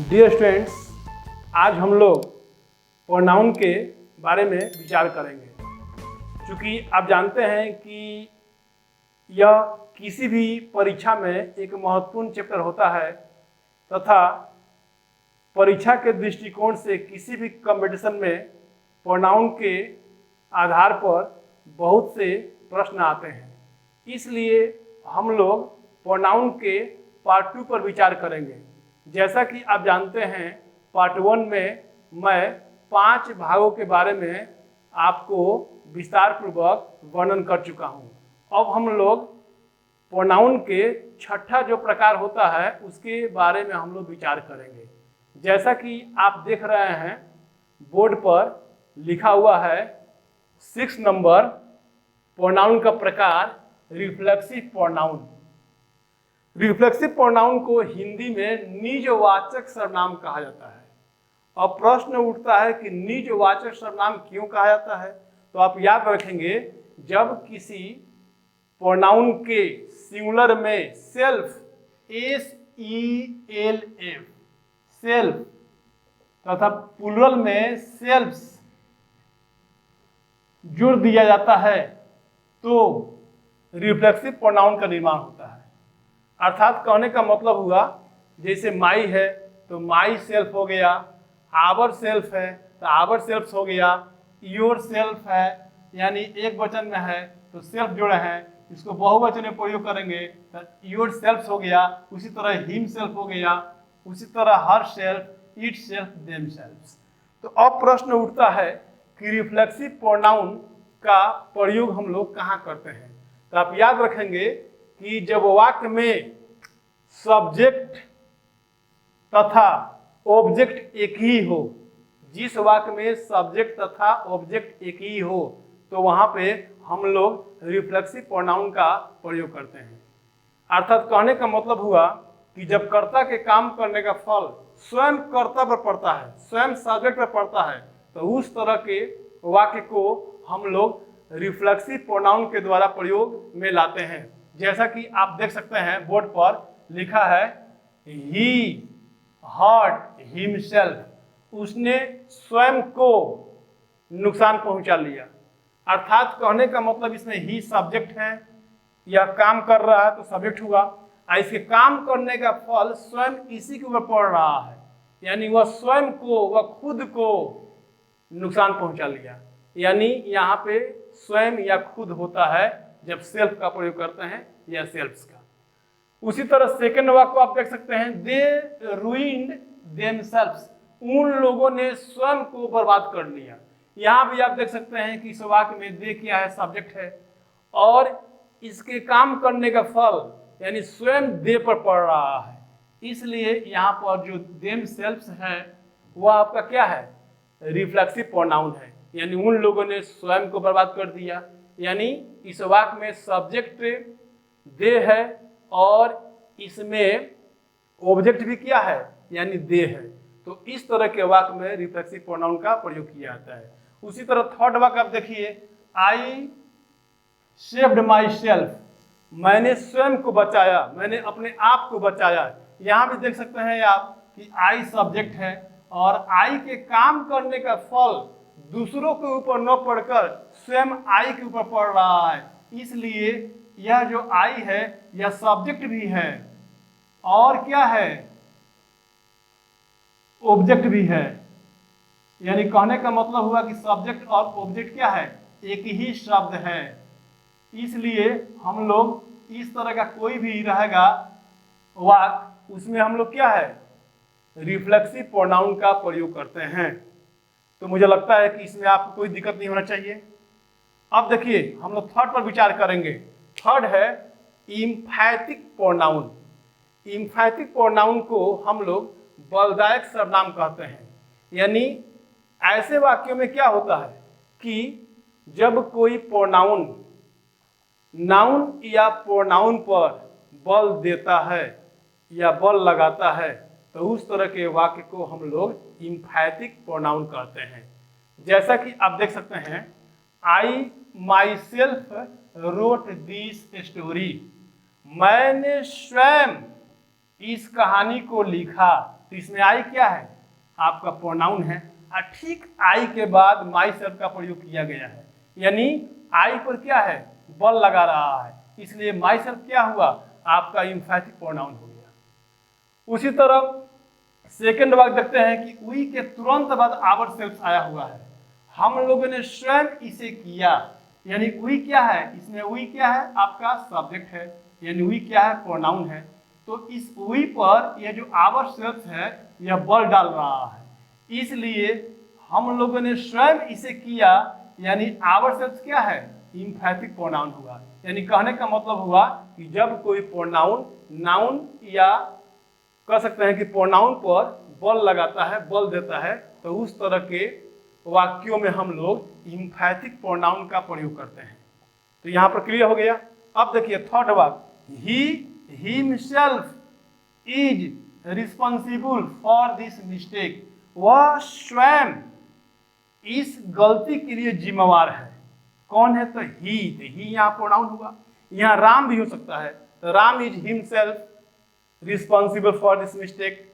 Dear students, आज हम लोग प्रोनाउन के बारे में विचार करेंगे। क्योंकि आप जानते हैं कि यह किसी भी परीक्षा में एक महत्वपूर्ण चैप्टर होता है तथा परीक्षा के दृष्टिकोण से किसी भी कंपटीशन में प्रोनाउन के आधार पर बहुत से प्रश्न आते हैं। इसलिए हम लोग प्रोनाउन के पार्ट 2 पर विचार करेंगे। जैसा कि आप जानते हैं, पार्ट 1 में मैं 5 भागों के बारे में आपको विस्तार पूर्वक वर्णन कर चुका हूँ। अब हम लोग प्रोनाउन के छठा जो प्रकार होता है उसके बारे में हम लोग विचार करेंगे। जैसा कि आप देख रहे हैं, बोर्ड पर लिखा हुआ है 6 नंबर प्रोनाउन का प्रकार रिफ्लेक्सिव प्रोनाउन। रिफ्लेक्सिव प्रोनाउन को हिंदी में निजवाचक सर्वनाम कहा जाता है। अब प्रश्न उठता है कि निजवाचक सर्वनाम क्यों कहा जाता है? तो आप याद रखेंगे, जब किसी प्रोनाउन के सिंगुलर में सेल्फ SELF सेल्फ तथा प्लूरल में सेल्फ्स जुड़ दिया जाता है तो रिफ्लेक्सिव प्रोनाउन का निर्माण होता है। अर्थात कहने का मतलब हुआ, जैसे माई है तो माई सेल्फ हो गया, आवर सेल्फ है तो आवर सेल्फ हो गया, योर सेल्फ है यानी एक वचन में है तो सेल्फ जुड़े हैं, इसको बहुवचन में प्रयोग करेंगे तो योर सेल्फ हो गया। उसी तरह हिम सेल्फ हो गया, उसी तरह her self, it self, them self. तो अब प्रश्न उठता है कि रिफ्लेक्सिव प्रोनाउन का प्रयोग हम लोग कहाँ करते हैं? तो आप याद रखेंगे कि जब वाक्य में सब्जेक्ट तथा ऑब्जेक्ट एक ही हो, जिस वाक्य में सब्जेक्ट तथा ऑब्जेक्ट एक ही हो तो वहां पे हम लोग रिफ्लेक्सिव प्रोनाउन का प्रयोग करते हैं। अर्थात कहने का मतलब हुआ कि जब कर्ता के काम करने का फल स्वयं कर्ता पर पड़ता है, स्वयं सब्जेक्ट पर पड़ता है, तो उस तरह के वाक्य को हम लोग रिफ्लेक्सिव प्रोनाउन के द्वारा प्रयोग में लाते हैं। जैसा कि आप देख सकते हैं, बोर्ड पर लिखा है ही हर्ट हिमसेल्फ, उसने स्वयं को नुकसान पहुंचा लिया। अर्थात कहने का मतलब इसमें ही सब्जेक्ट है, यह काम कर रहा है तो सब्जेक्ट हुआ, इसके काम करने का फल स्वयं इसी के ऊपर पड़ रहा है, यानी वह स्वयं को, वह खुद को नुकसान पहुंचा लिया। यानी यहाँ पे स्वयं या खुद होता है जब सेल्फ का प्रयोग करते हैं या सेल्फ्स का। उसी तरह सेकंड वाक्य को आप देख सकते हैं, दे रूइंड देमसेल्व्स, उन लोगों ने स्वयं को बर्बाद कर लिया। यहाँ भी आप देख सकते हैं कि इस वाक्य में दे क्या है, सब्जेक्ट है, और इसके काम करने का फल यानी स्वयं दे पर पड़ रहा है, इसलिए यहाँ पर जो देमसेल्व्स है वह आपका क्या है, रिफ्लेक्सिव प्रोनाउन है। यानी उन लोगों ने स्वयं को बर्बाद कर दिया, यानी इस वाक्य में सब्जेक्ट दे है और इसमें ऑब्जेक्ट भी क्या है, यानी दे है। तो इस तरह के वाक्य में रिफ्लेक्सिव प्रोनाउन का प्रयोग किया जाता है। उसी तरह थर्ड वाक्य आप देखिए, आई सेव्ड माई सेल्फ, मैंने स्वयं को बचाया, मैंने अपने आप को बचाया। यहाँ भी देख सकते हैं आप कि आई सब्जेक्ट है और आई के काम करने का फल दूसरों के ऊपर न पड़कर स्वयं आई के ऊपर पड़ रहा है, इसलिए यह जो आई है यह सब्जेक्ट भी है और क्या है, ऑब्जेक्ट भी है। यानी कहने का मतलब हुआ कि सब्जेक्ट और ऑब्जेक्ट क्या है, एक ही शब्द है। इसलिए हम लोग इस तरह का कोई भी रहेगा वाक्य, उसमें हम लोग क्या है, रिफ्लेक्सिव प्रोनाउन का प्रयोग करते हैं। तो मुझे लगता है कि इसमें आपको कोई दिक्कत नहीं होना चाहिए। अब देखिए, हम लोग थर्ड पर विचार करेंगे। थर्ड है इम्फैटिक प्रोनाउन। इम्फैटिक प्रोनाउन को हम लोग बलदायक सर्वनाम कहते हैं। यानी ऐसे वाक्यों में क्या होता है कि जब कोई प्रोनाउन नाउन या प्रोनाउन पर बल देता है या बल लगाता है तो उस तरह के वाक्य को हम लोग इम्फैटिक प्रोनाउन कहते हैं। जैसा कि आप देख सकते हैं, I myself wrote this story, मैंने स्वयं इस कहानी को लिखा। तो इसमें आई क्या है, आपका प्रोनाउन है। और ठीक आई के बाद माई सेल्फ का प्रयोग किया गया है, यानी आई पर क्या है, बल लगा रहा है, इसलिए माई सेल्फ क्या हुआ, आपका एम्फैटिक प्रोनाउन हो गया। उसी तरह सेकंड वाक्य देखते हैं कि वी के तुरंत बाद आवर सेल्फ आया हुआ है, हम लोगों ने स्वयं इसे किया, यानी वी क्या है, इसमें वी क्या है, आपका सब्जेक्ट है, यानी वी क्या है, प्रोनाउन है। तो इस वी पर यह जो आवर सेल्फ है यह बल डाल रहा है, इसलिए हम लोगों ने स्वयं इसे किया, यानी आवर सेल्फ क्या है, एम्फैटिक प्रोनाउन हुआ। यानी कहने का मतलब हुआ कि जब कोई प्रोनाउन नाउन या कह सकते हैं कि प्रोनाउन पर बल लगाता है, बल देता है, तो उस तरह के वाक्यों में हम लोग एम्फैटिक प्रोनाउन का प्रयोग करते हैं। तो यहाँ पर क्लियर हो गया। अब देखिए थर्ड वाक्य, he himself is responsible for this mistake, वह स्वयं इस गलती के लिए जिम्मेवार है। कौन है, तो ही यहाँ प्रोनाउन हुआ। यहाँ राम भी हो सकता है, तो Ram is himself responsible for this mistake.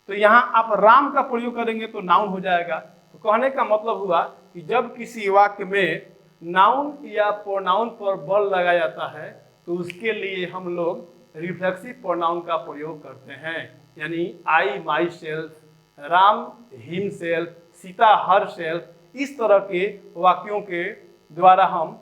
तो यहाँ आप राम का प्रयोग करेंगे तो नाउन हो जाएगा। तो कहने का मतलब हुआ कि जब किसी वाक्य में नाउन या प्रोनाउन पर बल लगाया जाता है तो उसके लिए हम लोग रिफ्लेक्सिव प्रोनाउन का प्रयोग करते हैं, यानी I myself, Ram himself, Sita herself, इस तरह के वाक्यों के द्वारा हम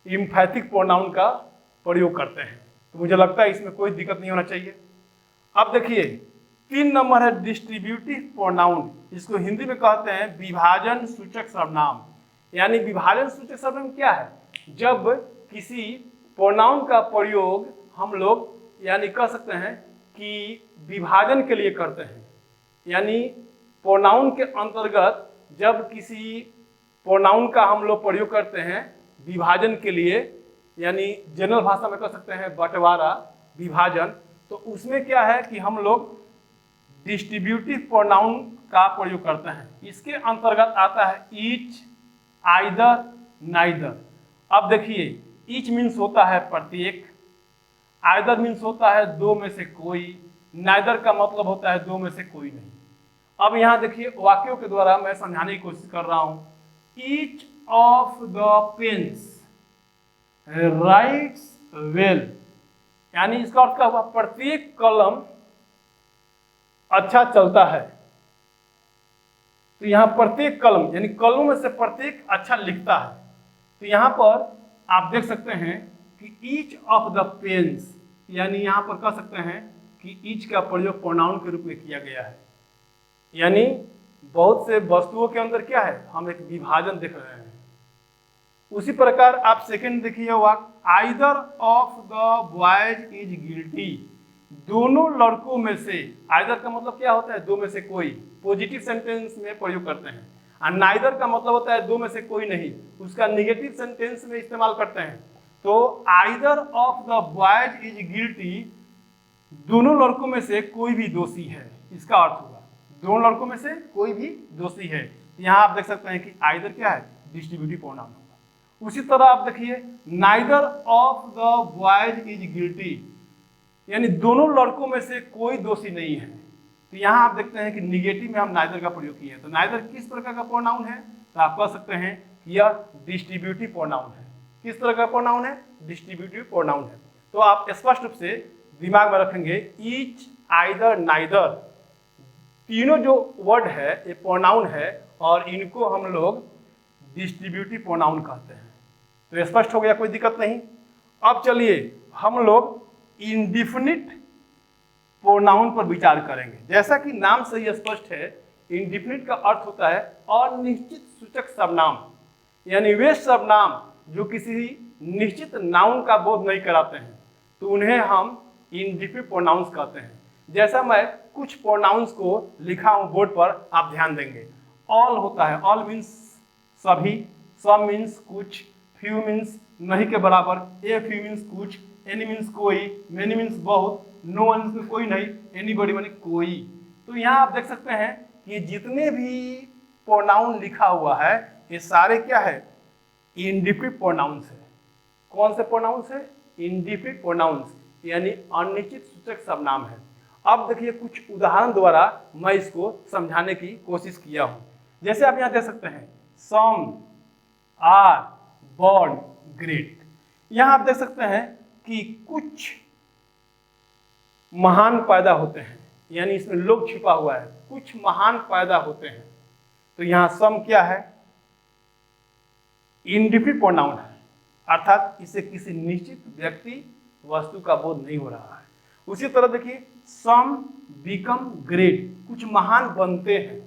एम्फैटिक प्रोनाउन का प्रयोग करते हैं। तो मुझे लगता है इसमें कोई दिक्कत नहीं होना चाहिए। अब देखिए 3 नंबर है डिस्ट्रीब्यूटिव प्रोनाउन, इसको हिंदी में कहते हैं विभाजन सूचक सर्वनाम। यानी विभाजन सूचक सर्वनाम क्या है, जब किसी प्रोनाउन का प्रयोग हम लोग यानी कह सकते हैं कि विभाजन के लिए करते हैं, यानी प्रोनाउन के अंतर्गत जब किसी प्रोनाउन का हम लोग प्रयोग करते हैं विभाजन के लिए, यानी जनरल भाषा में कह सकते हैं बंटवारा, विभाजन, तो उसमें क्या है कि हम लोग डिस्ट्रीब्यूटिव प्रोनाउन का प्रयोग करते हैं। इसके अंतर्गत आता है ईच, आइदर, नाइदर। अब देखिए ईच मीन्स होता है प्रत्येक, आइदर मीन्स होता है दो में से कोई, नाइदर का मतलब होता है दो में से कोई नहीं। अब यहाँ देखिए वाक्यों के द्वारा मैं समझाने की कोशिश कर रहा हूँ। Each of the pens writes well, यानी इसका अर्थ क्या हुआ, प्रत्येक कलम अच्छा चलता है। तो यहाँ प्रत्येक कलम यानी कलमों में से प्रत्येक अच्छा लिखता है। तो यहाँ पर आप देख सकते हैं कि ईच ऑफ द पेन्स, यानी यहाँ पर कह सकते हैं कि ईच का प्रयोग प्रोनाउन के रूप में किया गया है, यानी बहुत से वस्तुओं के अंदर क्या है, हम एक विभाजन देख रहे हैं। उसी प्रकार आप सेकंड देखिए वाक्य, either of the boys is guilty, दोनों लड़कों में से, आइदर का मतलब क्या होता है, दो में से कोई, पॉजिटिव सेंटेंस में प्रयोग करते हैं। और नाइदर का मतलब होता है दो में से कोई नहीं, उसका नेगेटिव सेंटेंस में इस्तेमाल करते हैं। तो either of the boys is guilty, दोनों लड़कों में से कोई भी दोषी है, इसका अर्थ हुआ दोनों लड़कों में से कोई भी दोषी है। यहाँ आप देख सकते हैं कि आइदर क्या है, डिस्ट्रीब्यूटिव प्रोनाउन होगा। उसी तरह आप देखिए neither of the boys is guilty, यानी दोनों लड़कों में से कोई दोषी नहीं है। तो यहाँ आप देखते हैं कि निगेटिव में हम नाइदर का प्रयोग किए हैं। तो नाइदर किस प्रकार का प्रोनाउन है, तो आप कह सकते हैं कि यह डिस्ट्रीब्यूटिव प्रोनाउन है। किस तरह का प्रोनाउन है, डिस्ट्रीब्यूटिव प्रोनाउन है। तो आप स्पष्ट रूप से दिमाग में रखेंगे ईच, आइदर, नाइदर, तीनों जो वर्ड है ये प्रोनाउन है और इनको हम लोग डिस्ट्रीब्यूटिव प्रोनाउन कहते हैं। तो स्पष्ट हो गया, कोई दिक्कत नहीं। अब चलिए हम लोग इंडिफिनिट प्रोनाउन पर विचार करेंगे। जैसा कि नाम से ही स्पष्ट है, इंडिफिनिट का अर्थ होता है अनिश्चित सूचक सर्वनाम, यानी वे सर्वनाम जो किसी निश्चित नाउन का बोध नहीं कराते हैं, तो उन्हें हम इंडिफिनिट प्रोनाउंस कहते हैं। जैसा मैं कुछ प्रोनाउंस को लिखा हूं बोर्ड पर, आप ध्यान देंगे। ऑल होता है, ऑल मीन्स सभी, सम मीन्स कुछ, फ्यू मीन्स नहीं के बराबर, ए फ्यू मीन्स कुछ, एनी मीन्स कोई, मेनी मीन्स बहुत, नो वन मीन्स कोई नहीं, एनीबॉडी माने कोई। तो यहाँ आप देख सकते हैं कि जितने भी प्रोनाउन लिखा हुआ है ये सारे क्या है, इंडिफिनिट प्रोनाउंस है। कौन से प्रोनाउंस है, इंडिफिनिट प्रोनाउंस, यानी अनिश्चित सूचक सर्वनाम है। अब देखिए कुछ उदाहरण द्वारा मैं इसको समझाने की कोशिश किया हूं। जैसे आप यहाँ देख सकते हैं सम, आर, बॉर्न, ग्रेट। यहाँ आप देख सकते हैं कि कुछ महान पैदा होते हैं, यानी इसमें लोग छिपा हुआ है, कुछ महान पैदा होते हैं। तो यहाँ सम क्या है? इंडिफिनिट प्रोनाउन है, अर्थात इसे किसी निश्चित व्यक्ति वस्तु का बोध नहीं हो रहा है। उसी तरह देखिए सम बिकम ग्रेट, कुछ महान बनते हैं।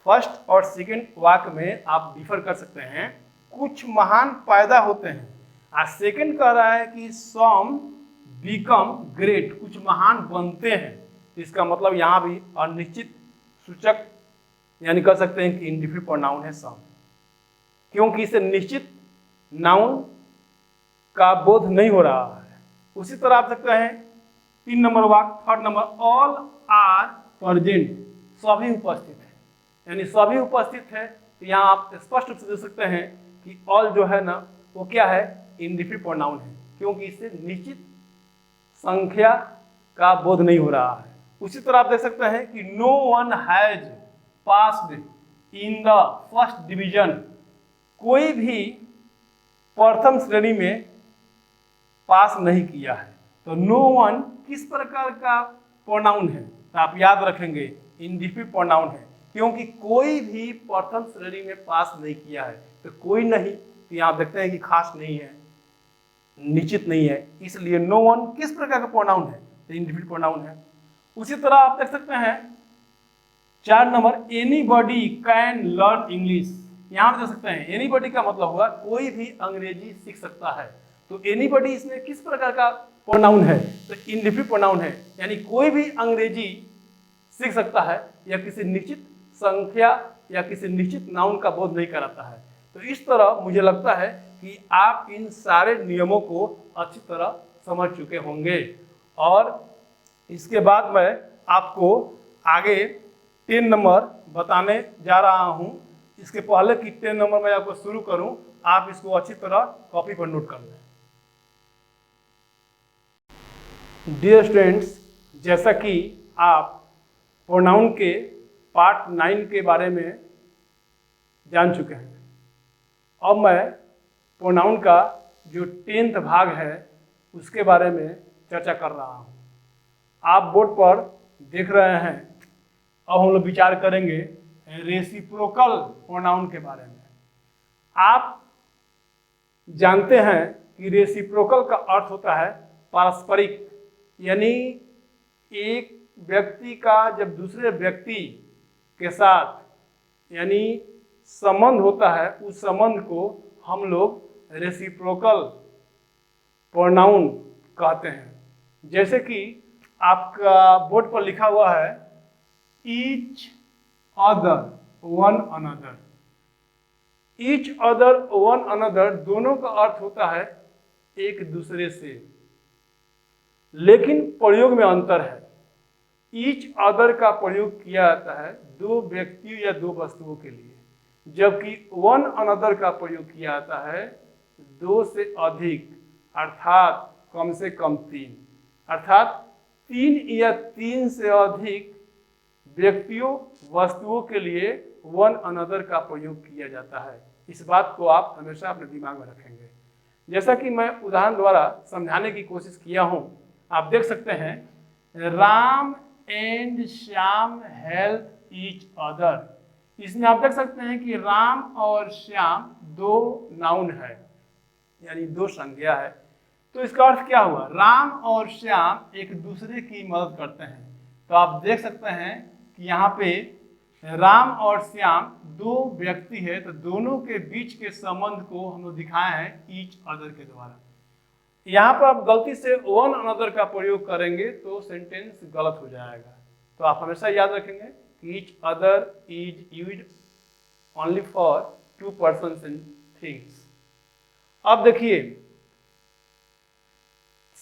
फर्स्ट और सेकंड वाक्य में आप डिफर कर सकते हैं, कुछ महान पैदा होते हैं, और सेकंड कह रहा है कि सम बिकम ग्रेट, कुछ महान बनते हैं। इसका मतलब यहाँ भी अनिश्चित सूचक यानी कह सकते हैं कि इंडिफिनिट प्रोनाउन है सम, क्योंकि इसे निश्चित नाउन का बोध नहीं हो रहा है। उसी तरह आप सकते हैं 3 नंबर वाक्य, third number, all are present, सभी उपस्थित है, यानी सभी उपस्थित है। तो यहाँ आप स्पष्ट रूप से देख सकते हैं कि ऑल जो है ना वो क्या है? इंडिफिनिट प्रोनाउन है, क्योंकि इससे निश्चित संख्या का बोध नहीं हो रहा है। उसी तरह आप देख सकते हैं कि no one has passed in the first division, कोई भी प्रथम श्रेणी में पास नहीं किया है। तो नो वन किस प्रकार का प्रोनाउन है? तो आप याद रखेंगे इंडिफिनिट प्रोनाउन है, क्योंकि कोई भी प्रथम श्रेणी में पास नहीं किया है। तो कोई नहीं, तो यहाँ देखते हैं कि खास नहीं है, निश्चित नहीं है, इसलिए नो वन किस प्रकार का प्रोनाउन है? तो इंडिफिनिट प्रोनाउन है। उसी तरह आप देख सकते हैं 4 number, anybody can learn English. यहाँ पर देख सकते हैं एनीबॉडी का मतलब हुआ कोई भी अंग्रेजी सीख सकता है। तो एनीबॉडी इसमें किस प्रकार का प्रोनाउन है? तो इंडिफिनिट प्रोनाउन है, यानी कोई भी अंग्रेजी सीख सकता है या किसी निश्चित संख्या या किसी निश्चित नाउन का बोध नहीं कराता है। तो इस तरह मुझे लगता है कि आप इन सारे नियमों को अच्छी तरह समझ चुके होंगे, और इसके बाद मैं आपको आगे 10 नंबर बताने जा रहा हूं। इसके पहले कि 10 नंबर मैं आपको शुरू करूं, आप इसको अच्छी तरह कॉपी पर नोट कर लें। डियर स्टूडेंट्स, जैसा कि आप प्रोनाउन के पार्ट 9 के बारे में जान चुके हैं, अब मैं प्रोनाउन का जो 10th भाग है उसके बारे में चर्चा कर रहा हूं। आप बोर्ड पर देख रहे हैं, अब हम लोग विचार करेंगे रेसिप्रोकल प्रोनाउन के बारे में। आप जानते हैं कि रेसिप्रोकल का अर्थ होता है पारस्परिक, यानी एक व्यक्ति का जब दूसरे व्यक्ति के साथ यानी संबंध होता है, उस संबंध को हम लोग रेसिप्रोकल प्रोनाउन कहते हैं। जैसे कि आपका बोर्ड पर लिखा हुआ है each other one another. Each other one another दोनों का अर्थ होता है एक दूसरे से, लेकिन प्रयोग में अंतर है। ईच अदर का प्रयोग किया जाता है दो व्यक्तियों या दो वस्तुओं के लिए, जबकि वन अनदर का प्रयोग किया जाता है दो से अधिक, अर्थात कम से कम 3, अर्थात 3 या 3 से अधिक व्यक्तियों वस्तुओं के लिए वन अनदर का प्रयोग किया जाता है। इस बात को आप हमेशा अपने दिमाग में रखेंगे। जैसा कि मैं उदाहरण द्वारा समझाने की कोशिश किया हूं, आप देख सकते हैं Ram and Shyam help each other. इसमें आप देख सकते हैं कि राम और श्याम दो नाउन है, यानी दो संज्ञा है। तो इसका अर्थ क्या हुआ? राम और श्याम एक दूसरे की मदद करते हैं। तो आप देख सकते हैं कि यहाँ पे राम और श्याम दो व्यक्ति है, तो दोनों के बीच के संबंध को हम लोग दिखाए हैं ईच अदर के द्वारा। यहाँ पर आप गलती से वन अनदर का प्रयोग करेंगे तो सेंटेंस गलत हो जाएगा। तो आप हमेशा याद रखेंगे कि each other is used only for 2 persons and things. अब देखिए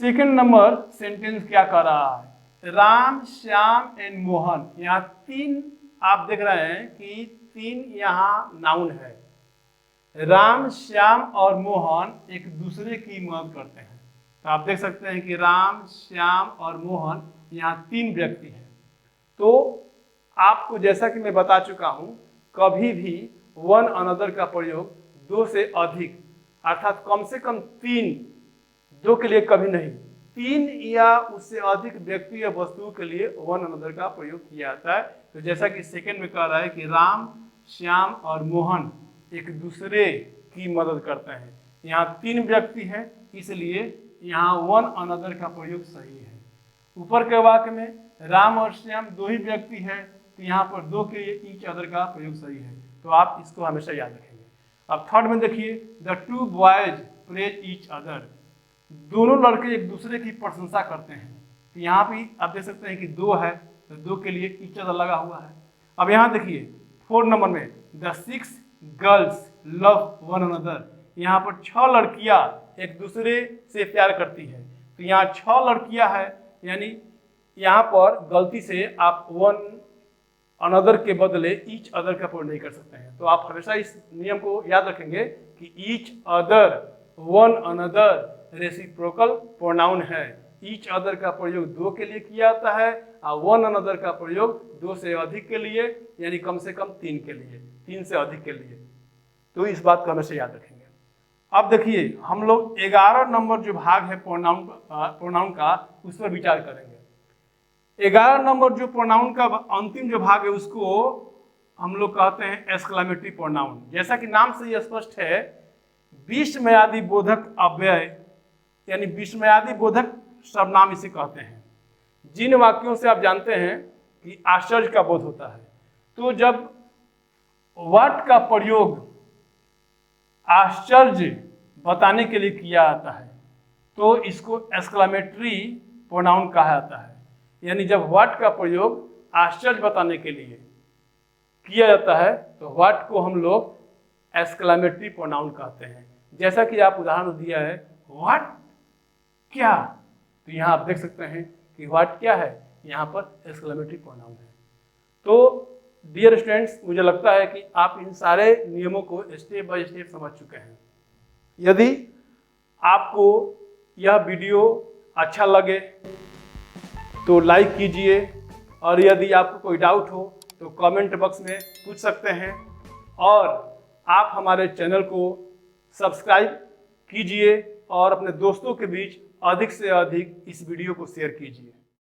सेकंड नंबर सेंटेंस क्या कर रहा है? राम, श्याम एंड मोहन। यहाँ 3 आप देख रहे हैं कि 3 यहाँ नाउन है। राम, श्याम और मोहन एक दूसरे की मदद करते हैं। तो आप देख सकते हैं कि राम, श्याम और मोहन यहाँ 3 व्यक्ति हैं। तो आपको जैसा कि मैं बता चुका हूँ, कभी भी वन अनदर का प्रयोग 2 से अधिक अर्थात कम से कम 3, 2 के लिए कभी नहीं, 3 या उससे अधिक व्यक्ति या वस्तुओं के लिए वन अनदर का प्रयोग किया जाता है। तो जैसा कि सेकंड में कह रहा है कि राम, श्याम और मोहन एक दूसरे की मदद करते हैं। यहाँ 3 व्यक्ति हैं, इसलिए यहाँ वन अनदर का प्रयोग सही है। ऊपर के वाक्य में राम और श्याम 2 ही व्यक्ति हैं, तो यहाँ पर 2 के लिए ईच अदर का प्रयोग सही है। तो आप इसको हमेशा याद रखेंगे। अब थर्ड में देखिए, the 2 boys praise each other, दोनों लड़के एक दूसरे की प्रशंसा करते हैं। तो यहाँ भी आप देख सकते हैं कि 2 है, तो 2 के लिए ईच अदर लगा हुआ है। अब यहाँ देखिए 4 नंबर में, the 6 girls love one another, यहाँ पर 6 लड़कियां एक दूसरे से प्यार करती है। तो यहाँ 6 लड़कियां है, यानी यहाँ पर गलती से आप वन अनदर के बदले ईच अदर का प्रयोग नहीं कर सकते हैं। तो आप हमेशा इस नियम को याद रखेंगे कि each other, one another reciprocal pronoun है। ईच अदर का प्रयोग 2 के लिए किया जाता है और वन अनदर का प्रयोग 2 से अधिक के लिए, यानी कम से कम 3 के लिए, 3 से अधिक के लिए। तो इस बात को हमेशा याद रखेंगे। अब देखिए हम लोग 11 नंबर जो भाग है प्रोनाउन का, उस पर विचार करेंगे। 11 नंबर जो प्रोनाउन का अंतिम जो भाग है उसको हम लोग कहते हैं एक्सक्लेमेटरी प्रोनाउन। जैसा कि नाम से यह स्पष्ट है, विस्मयादि बोधक अव्यय यानी विस्मयादि बोधक सर्वनाम इसे कहते हैं। जिन वाक्यों से आप जानते हैं कि आश्चर्य का बोध होता है, तो जब व्हाट का प्रयोग आश्चर्य बताने के लिए किया जाता है तो इसको एक्सक्लेमेटरी प्रोनाउन कहा जाता है। यानी जब व्हाट का प्रयोग आश्चर्य बताने के लिए किया जाता है तो व्हाट को हम लोग एक्सक्लेमेटरी प्रोनाउन कहते हैं। जैसा कि आप उदाहरण दिया है, व्हाट क्या, तो यहाँ आप देख सकते हैं कि व्हाट क्या है, यहाँ पर एक्सक्लेमेटरी प्रोनाउन है। तो डियर स्टूडेंट्स, मुझे लगता है कि आप इन सारे नियमों को स्टेप बाय स्टेप समझ चुके हैं। यदि आपको यह वीडियो अच्छा लगे तो लाइक कीजिए, और यदि आपको कोई डाउट हो तो कमेंट बॉक्स में पूछ सकते हैं, और आप हमारे चैनल को सब्सक्राइब कीजिए और अपने दोस्तों के बीच अधिक से अधिक इस वीडियो को शेयर कीजिए।